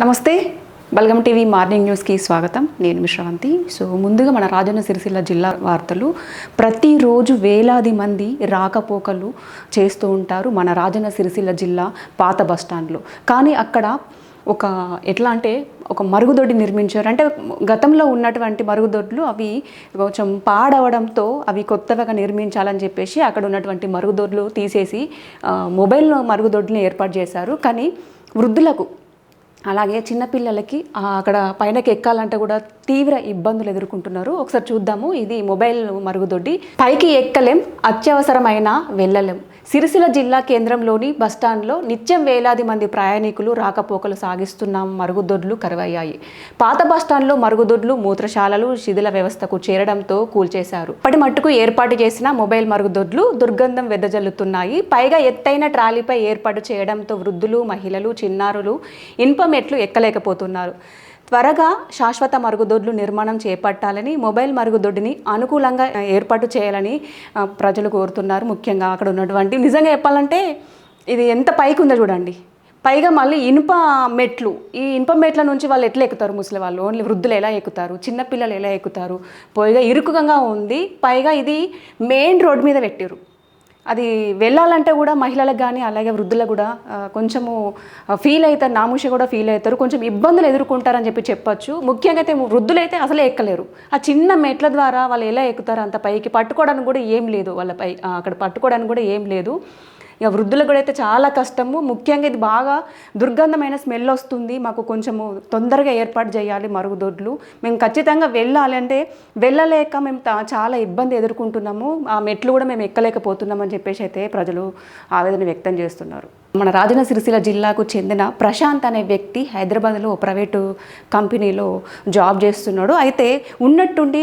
నమస్తే Balagam TV morning న్యూస్కి స్వాగతం. నేను మిశ్రవంతి. ముందుగా మన రాజన్న సిరిసిల్ల జిల్లా వార్తలు. ప్రతిరోజు వేలాది మంది రాకపోకలు చేస్తూ ఉంటారు మన రాజన్న సిరిసిల్ల జిల్లా పాత బస్టాండ్లో. కానీ అక్కడ ఎట్లా అంటే ఒక మరుగుదొడ్డి నిర్మించారు. అంటే గతంలో ఉన్నటువంటి మరుగుదొడ్లు అవి కొంచెం పాడవడంతో అవి కొత్తగా నిర్మించాలని చెప్పేసి అక్కడ ఉన్నటువంటి మరుగుదొడ్లు తీసేసి మొబైల్ మరుగుదొడ్లను ఏర్పాటు చేశారు. కానీ వృద్ధులకు అలాగే చిన్నపిల్లలకి అక్కడ పైనకి ఎక్కాలంటే కూడా తీవ్ర ఇబ్బందులు ఎదుర్కొంటున్నారు. ఒకసారి చూద్దాము. ఇది మొబైల్ మరుగుదొడ్డి. పైకి ఎక్కలేం, అత్యవసరమైన వెళ్ళలేం. సిరిసిల్ల జిల్లా కేంద్రంలోని బస్టాండ్లో నిత్యం వేలాది మంది ప్రయాణికులు రాకపోకలు సాగిస్తున్న మరుగుదొడ్లు కరువయ్యాయి. పాత బస్టాండ్లో మరుగుదొడ్లు, మూత్రశాలలు శిథిల వ్యవస్థకు చేరడంతో కూల్చేశారు. ఇప్పటి మట్టుకు ఏర్పాటు చేసిన మొబైల్ మరుగుదొడ్లు దుర్గంధం వెదజల్లుతున్నాయి. పైగా ఎత్తైన ట్రాలీపై ఏర్పాటు చేయడంతో వృద్ధులు, మహిళలు, చిన్నారులు ఇనుప మెట్లు ఎక్కలేకపోతున్నారు. త్వరగా శాశ్వత మరుగుదొడ్లు నిర్మాణం చేపట్టాలని, మొబైల్ మరుగుదొడ్డిని అనుకూలంగా ఏర్పాటు చేయాలని ప్రజలు కోరుతున్నారు. ముఖ్యంగా అక్కడ ఉన్నటువంటి, నిజంగా చెప్పాలంటే ఇది ఎంత పైకి ఉందో చూడండి. పైగా మళ్ళీ ఇనుప మెట్లు, ఈ ఇనుప మెట్ల నుంచి వాళ్ళు ఎట్లా ఎక్కుతారు? ముసలి వాళ్ళు, ఓన్లీ వృద్ధులు ఎలా ఎక్కుతారు? చిన్నపిల్లలు ఎలా ఎక్కుతారు? పైగా ఇరుకుగా ఉంది. పైగా ఇది మెయిన్ రోడ్ మీద పెట్టారు. అది వెళ్ళాలంటే కూడా మహిళలకు కానీ అలాగే వృద్ధులకు కూడా కొంచెము ఫీల్ అవుతారు, నామూష కూడా ఫీల్ అవుతారు, కొంచెం ఇబ్బందులు ఎదుర్కొంటారని చెప్పొచ్చు. ముఖ్యంగా అయితే వృద్ధులు అయితే అసలే ఎక్కలేరు. ఆ చిన్న మెట్ల ద్వారా వాళ్ళు ఎలా ఎక్కుతారు? అంత పైకి పట్టుకోవడానికి కూడా ఏం లేదు, వాళ్ళపై అక్కడ పట్టుకోవడానికి కూడా ఏం లేదు. ఇక వృద్ధులకు కూడా అయితే చాలా కష్టము. ముఖ్యంగా ఇది బాగా దుర్గంధమైన స్మెల్ వస్తుంది. మాకు కొంచెము తొందరగా ఏర్పాటు చేయాలి మరుగుదొడ్లు. మేము ఖచ్చితంగా వెళ్ళాలి అంటే వెళ్ళలేక మేము చాలా ఇబ్బంది ఎదుర్కొంటున్నాము. ఆ మెట్లు కూడా మేము ఎక్కలేకపోతున్నామని చెప్పేసి అయితే ప్రజలు ఆవేదన వ్యక్తం చేస్తున్నారు. మన రాజన్న సిరిసిల్ల జిల్లాకు చెందిన ప్రశాంత్ అనే వ్యక్తి హైదరాబాద్లో ప్రైవేటు కంపెనీలో జాబ్ చేస్తున్నాడు. అయితే ఉన్నట్టుండి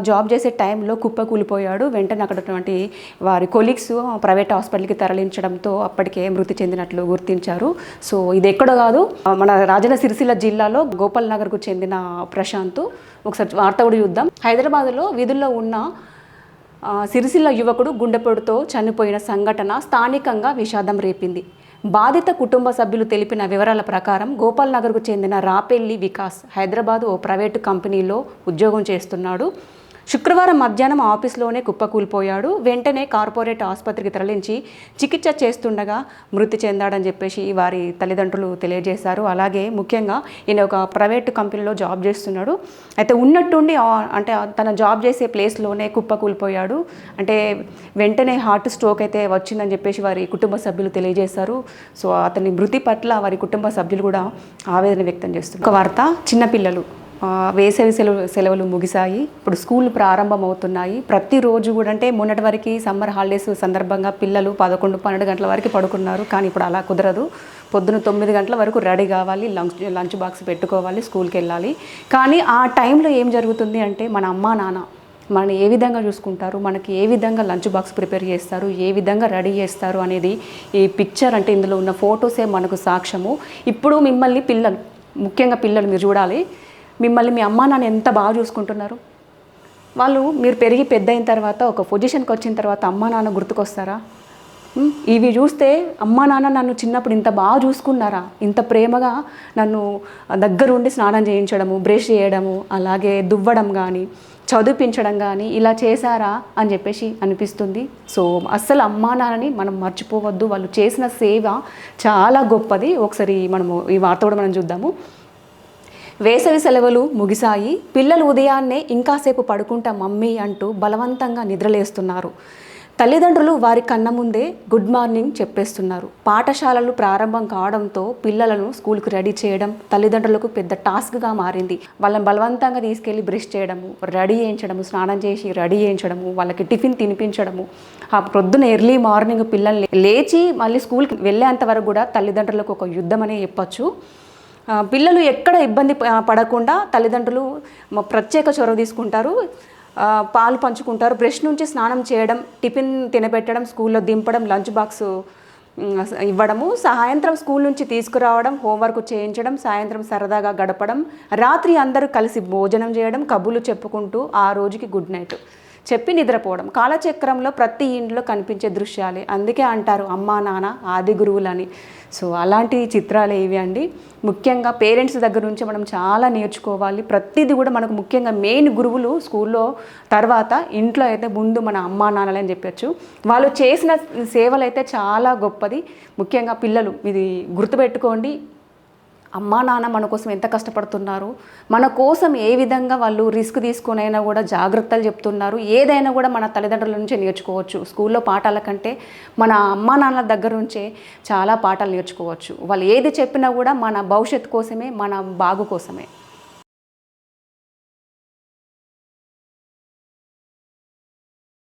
జాబ్ చేసే టైంలో కుప్పకూలిపోయాడు. వెంటనే అక్కడటువంటి వారి కొలీగ్స్ ప్రైవేట్ హాస్పిటల్కి తరలించడంతో అప్పటికే మృతి చెందినట్లు గుర్తించారు. ఇది ఎక్కడో కాదు, మన రాజన్న సిరిసిల్ల జిల్లాలో గోపాల్ నగర్కు చెందిన ప్రశాంత్. ఒకసారి వార్త కూడా చూద్దాం. హైదరాబాద్లో విధుల్లో ఉన్న సిరిసిల్ల యువకుడు గుండెపోటుతో చనిపోయిన సంఘటన స్థానికంగా విషాదం రేపింది. బాధిత కుటుంబ సభ్యులు తెలిపిన వివరాల ప్రకారం గోపాల్ నగర్కు చెందిన రాపెల్లి వికాస్ హైదరాబాద్ ఓ ప్రైవేటు కంపెనీలో ఉద్యోగం చేస్తున్నాడు. శుక్రవారం మధ్యాహ్నం ఆఫీస్లోనే కుప్పకూలిపోయాడు. వెంటనే కార్పొరేట్ ఆసుపత్రికి తరలించి చికిత్స చేస్తుండగా మృతి చెందాడని చెప్పేసి వారి తల్లిదండ్రులు తెలియజేశారు. అలాగే ముఖ్యంగా ఈయన ఒక ప్రైవేటు కంపెనీలో జాబ్ చేస్తున్నాడు. అయితే ఉన్నట్టుండి అంటే తన జాబ్ చేసే ప్లేస్లోనే కుప్పకూలిపోయాడు. అంటే వెంటనే హార్ట్ స్ట్రోక్ అయితే వచ్చిందని చెప్పేసి వారి కుటుంబ సభ్యులు తెలియజేశారు. అతని మృతి పట్ల వారి కుటుంబ సభ్యులు కూడా ఆవేదన వ్యక్తం చేస్తున్నారు. ఒక వార్త, చిన్నపిల్లలు వేసవి సెలవులు ముగిశాయి. ఇప్పుడు స్కూల్ ప్రారంభమవుతున్నాయి. ప్రతిరోజు కూడా అంటే మొన్నటి వరకు సమ్మర్ హాలిడేస్ సందర్భంగా పిల్లలు 11-12 గంటల వరకు పడుకున్నారు. కానీ ఇప్పుడు అలా కుదరదు. పొద్దున 9 గంటల వరకు రెడీ కావాలి, లంచ్ బాక్స్ పెట్టుకోవాలి, స్కూల్కి వెళ్ళాలి. కానీ ఆ టైంలో ఏం జరుగుతుంది అంటే మన అమ్మా నాన్న మనని ఏ విధంగా చూసుకుంటారు, మనకి ఏ విధంగా లంచ్ బాక్స్ ప్రిపేర్ చేస్తారు, ఏ విధంగా రెడీ చేస్తారు అనేది ఈ పిక్చర్, అంటే ఇందులో ఉన్న ఫొటోసే మనకు సాక్ష్యము. ఇప్పుడు మిమ్మల్ని పిల్లలు, ముఖ్యంగా పిల్లలు మీరు చూడాలి, మిమ్మల్ని మీ అమ్మా నాన్న ఎంత బాగా చూసుకుంటున్నారు. వాళ్ళు మీరు పెరిగి పెద్ద అయిన తర్వాత ఒక పొజిషన్కి వచ్చిన తర్వాత అమ్మా నాన్న గుర్తుకొస్తారా? ఇవి చూస్తే అమ్మా నాన్న నన్ను చిన్నప్పుడు ఇంత బాగా చూసుకున్నారా, ఇంత ప్రేమగా నన్ను దగ్గరుండి స్నానం చేయించడము, బ్రష్ చేయడము, అలాగే దువ్వడం కానీ చదివించడం కానీ ఇలా చేశారా అని చెప్పేసి అనిపిస్తుంది. అస్సలు అమ్మా నాన్నని మనం మర్చిపోవద్దు. వాళ్ళు చేసిన సేవ చాలా గొప్పది. ఒకసారి మనము ఈ వార్త కూడా మనం చూద్దాము. వేసవి సెలవులు ముగిశాయి. పిల్లలు ఉదయాన్నే ఇంకాసేపు పడుకుంటా మమ్మీ అంటూ బలవంతంగా నిద్రలేస్తున్నారు. తల్లిదండ్రులు వారి కన్న ముందే గుడ్ మార్నింగ్ చెప్పేస్తున్నారు. పాఠశాలలు ప్రారంభం కావడంతో పిల్లలను స్కూల్కి రెడీ చేయడం తల్లిదండ్రులకు పెద్ద టాస్క్గా మారింది. వాళ్ళని బలవంతంగా తీసుకెళ్ళి బ్రష్ చేయడము, రెడీ చేయించడము, స్నానం చేసి రెడీ చేయించడము, వాళ్ళకి టిఫిన్ తినిపించడము. ఆ ప్రొద్దున ఎర్లీ మార్నింగ్ పిల్లల్ని లేచి మళ్ళీ స్కూల్కి వెళ్ళేంత వరకు కూడా తల్లిదండ్రులకు ఒక యుద్ధం అనే చెప్పచ్చు. పిల్లలు ఎక్కడ ఇబ్బంది పడకుండా తల్లిదండ్రులు ప్రత్యేక చొరవ తీసుకుంటారు. పాలు పంచుకుంటారు, బ్రష్ నుంచి స్నానం చేయడం, టిఫిన్ తినబెట్టడం, స్కూల్లో దింపడం, లంచ్ బాక్స్ ఇవ్వడము, సాయంత్రం స్కూల్ నుంచి తీసుకురావడం, హోంవర్క్ చేయించడం, సాయంత్రం సరదాగా గడపడం, రాత్రి అందరూ కలిసి భోజనం చేయడం, కబుర్లు చెప్పుకుంటూ ఆ రోజుకి గుడ్ నైట్. చెప్పి నిద్రపోవడం. కాలచక్రంలో ప్రతి ఇంట్లో కనిపించే దృశ్యాలే. అందుకే అంటారు అమ్మా నాన్న ఆది గురువులని. సో అలాంటి చిత్రాలే ఇవి అండి. ముఖ్యంగా పేరెంట్స్ దగ్గర నుంచి మనం చాలా నేర్చుకోవాలి. ప్రతిదీ కూడా మనకు ముఖ్యంగా మెయిన్ గురువులు స్కూల్లో తర్వాత ఇంట్లో అయితే ముందు మన అమ్మా నాన్నలే అని చెప్పచ్చు. వాళ్ళు చేసిన సేవలు అయితే చాలా గొప్పది. ముఖ్యంగా పిల్లలు ఇది గుర్తుపెట్టుకోండి. అమ్మా నాన్న మన కోసం ఎంత కష్టపడుతున్నారు, మన కోసం ఏ విధంగా వాళ్ళు రిస్క్ తీసుకునైనా కూడా జాగ్రత్తలు చెప్తున్నారు. ఏదైనా కూడా మన తల్లిదండ్రుల నుంచే నేర్చుకోవచ్చు. స్కూల్లో పాఠాల కంటే మన అమ్మా నాన్నల దగ్గర నుంచే చాలా పాఠాలు నేర్చుకోవచ్చు. వాళ్ళు ఏది చెప్పినా కూడా మన భవిష్యత్తు కోసమే, మన బాగు కోసమే.